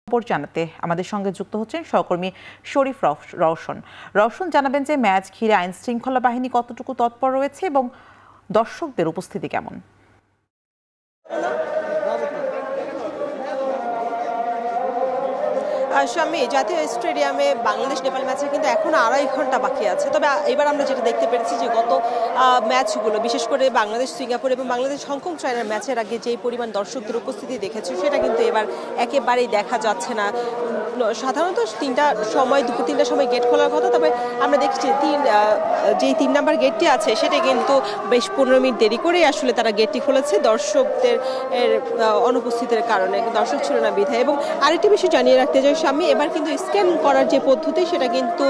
খবর জানাতে আমাদের সঙ্গে যুক্ত হচ্ছেন সহকর্মী শরীফ রওশন। রওশন জানাবেন যে ম্যাচ ঘিরে আইন শৃঙ্খলা বাহিনী কতটুকু তৎপর রয়েছে এবং দর্শকদের উপস্থিতি কেমন। স্বামী জাতীয় স্টেডিয়ামে বাংলাদেশ নেপাল ম্যাচে কিন্তু এখন 2.5 ঘন্টা বাকি আছে। তবে এবার আমরা যেটা দেখতে পেরেছি যে গত ম্যাচগুলো বিশেষ করে বাংলাদেশ সিঙ্গাপুর এবং বাংলাদেশ হংকং চায়নার ম্যাচের আগে যেই পরিমাণ দর্শকদের উপস্থিতি দেখেছি সেটা কিন্তু এবার একেবারেই দেখা যাচ্ছে না। সাধারণত দুপুর 3টার সময় গেট খোলার কথা, তবে আমরা দেখছি যেই 3 নাম্বার গেটটি আছে সেটা কিন্তু বেশ 15 মিনিট দেরি করেই আসলে তারা গেটটি খুলেছে দর্শকদের অনুপস্থিতির কারণে, দর্শক ছিল না বিধায়। এবং আরেকটি বিষয় জানিয়ে রাখতে চাই স্বামী, এবার কিন্তু স্ক্যান করার যে পদ্ধতি সেটা কিন্তু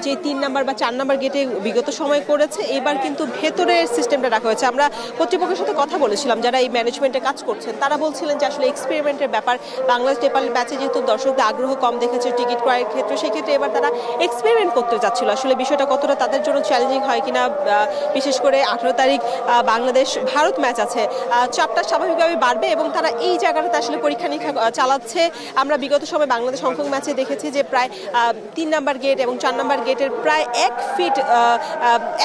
যে 3 নাম্বার বা 4 নাম্বার গেটে বিগত সময় করেছে, এবার কিন্তু ভেতরের সিস্টেমটা রাখা হয়েছে। আমরা কর্তৃপক্ষের সাথে কথা বলেছিলাম, যারা এই ম্যানেজমেন্টে কাজ করছেন তারা বলছিলেন যে আসলে এক্সপেরিমেন্টের ব্যাপার, বাংলাদেশ নেপাল ম্যাচে যেহেতু দর্শকদের আগ্রহ কম দেখেছে টিকিট ক্রয়ের ক্ষেত্রে, সেই ক্ষেত্রে এবার তারা এক্সপেরিমেন্ট করতে যাচ্ছিল আসলে বিষয়টা কতটা তাদের জন্য চ্যালেঞ্জিং হয় কিনা। বিশেষ করে 18 তারিখ বাংলাদেশ ভারত ম্যাচ আছে, চাপটা স্বাভাবিকভাবে বাড়বে এবং তারা এই জায়গাটাতে আসলে পরীক্ষা নিরীক্ষা চালাচ্ছে। আমরা বিগত সময় বাংলাদেশ হংকং ম্যাচে দেখেছি যে প্রায় 3 নাম্বার গেট এবং 4 নাম্বার গেটের প্রায় 1 ফিট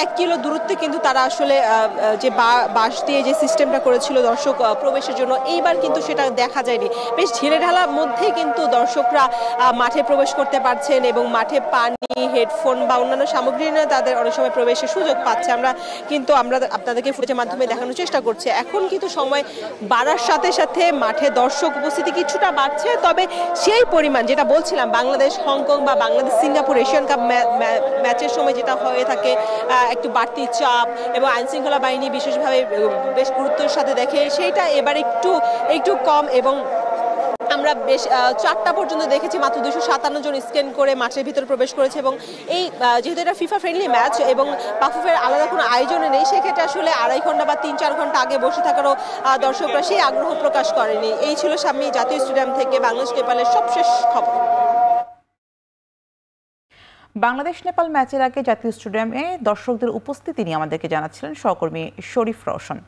1 কিলো দূরত্বে কিন্তু তারা আসলে যে বাঁশ দিয়ে যে সিস্টেমটা করেছিল দর্শক প্রবেশের জন্য, এইবার কিন্তু সেটা দেখা যায়নি। বেশ ঢিলে ঢালার মধ্যে কিন্তু দর্শকরা মাঠে প্রবেশ করতে পারছেন এবং মাঠে পানি, হেডফোন বা অন্যান্য সামগ্রী নিয়ে তাদের অনেক সময় প্রবেশের সুযোগ পাচ্ছে। আমরা আপনাদেরকে ফুটেজের মাধ্যমে দেখানোর চেষ্টা করছি। এখন কিন্তু সময় বাড়ার সাথে সাথে মাঠে দর্শক উপস্থিতি কিছুটা বাড়ছে, তবে সেই পরিমাণ যেটা বলছিলাম বাংলাদেশ হংকং বা বাংলাদেশ সিঙ্গাপুর এশিয়ান কাপ ম্যাচের সময় যেটা হয়ে থাকে একটু বাড়তি চাপ এবং আইনশৃঙ্খলা বাহিনী বিশেষভাবে বেশ গুরুত্বের সাথে দেখে, সেইটা এবার একটু কম। এবং আমরা বেশ 4টা পর্যন্ত দেখেছি মাত্র 257 জন স্ক্যান করে মাঠের ভিতরে প্রবেশ করেছে। এবং এই যেহেতু এটা ফিফা ফ্রেন্ডলি ম্যাচ এবং বাফুফের আলাদা কোনো আয়োজনে নেই, সেক্ষেত্রে আসলে 2.5 ঘন্টা বা 3-4 ঘন্টা আগে বসে থাকারও দর্শকরা সেই আগ্রহ প্রকাশ করেনি। এই ছিল স্বামী জাতীয় স্টেডিয়াম থেকে বাংলাদেশ নেপালের সবশেষ খবর। বাংলাদেশ নেপাল ম্যাচের আগে জাতীয় স্টেডিয়ামে দর্শকদের উপস্থিতি নিয়ে আমাদেরকে জানাচ্ছিলেন সহকর্মী শরীফ রওশন।